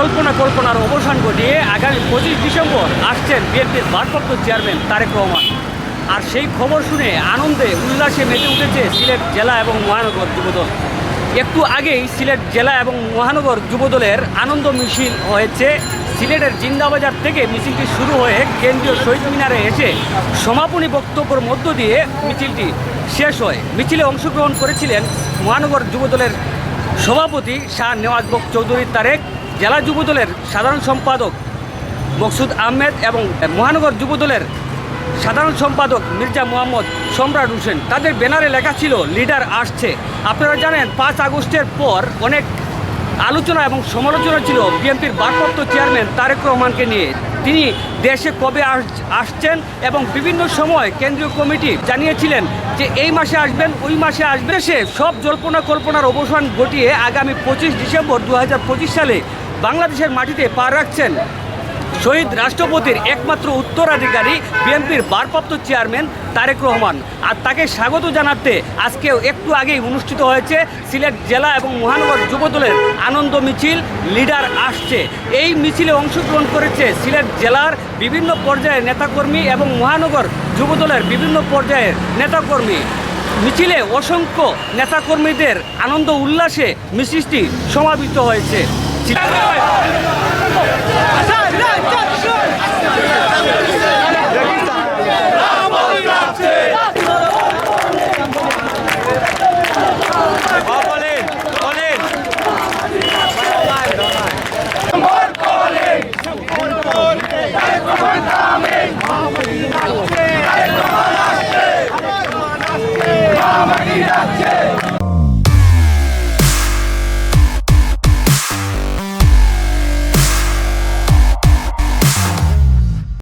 জল্পনা কল্পনার অবসান ঘটিয়ে আগামী 25 ডিসেম্বর আসছেন বিএনপির ভারপ্রাপ্ত চেয়ারম্যান তারেক রহমান। আর সেই খবর শুনে আনন্দে উল্লাসে মেতে উঠেছে সিলেট জেলা এবং মহানগর যুবদল। একটু আগেই সিলেট জেলা এবং মহানগর যুবদলের আনন্দ মিছিল হয়েছে। সিলেটের জিন্দাবাজার থেকে মিছিলটি শুরু হয়ে কেন্দ্রীয় শহীদ মিনারে এসে সমাপনী বক্তব্যের মধ্য দিয়ে মিছিলটি শেষ হয়। মিছিলে অংশগ্রহণ করেছিলেন মহানগর যুবদলের সভাপতি শাহ নেওয়াজ বক চৌধুরী তারেক, জেলা যুবদলের সাধারণ সম্পাদক মকসুদ আহমেদ এবং মহানগর যুবদলের সাধারণ সম্পাদক মির্জা মোহাম্মদ সম্রাট হোসেন। তাদের ব্যানারে লেখা ছিল লিডার আসছে। আপনারা জানেন 5 আগস্টের পর অনেক আলোচনা এবং সমালোচনা ছিল বিএনপির ভারপ্রাপ্ত চেয়ারম্যান তারেক রহমানকে নিয়ে। তিনি দেশে কবে আসছেন এবং বিভিন্ন সময় কেন্দ্রীয় কমিটি জানিয়েছিলেন যে এই মাসে আসবেন, ওই মাসে আসবেন। সে সব জল্পনা কল্পনার অবসান ঘটিয়ে আগামী 25 ডিসেম্বর 2025 সালে বাংলাদেশের মাটিতে পা রাখছেন শহীদ রাষ্ট্রপতির একমাত্র উত্তরাধিকারী বিএনপির ভারপ্রাপ্ত চেয়ারম্যান তারেক রহমান। আর তাকে স্বাগত জানাতে আজকে একটু আগেই অনুষ্ঠিত হয়েছে সিলেট জেলা এবং মহানগর যুবদলের আনন্দ মিছিল লিডার আসছে। এই মিছিলে অংশগ্রহণ করেছে সিলেট জেলার বিভিন্ন পর্যায়ের নেতাকর্মী এবং মহানগর যুবদলের বিভিন্ন পর্যায়ের নেতাকর্মী। মিছিলে অসংখ্য নেতাকর্মীদের আনন্দ উল্লাসে মিছিলটি সমাবেত হয়েছে।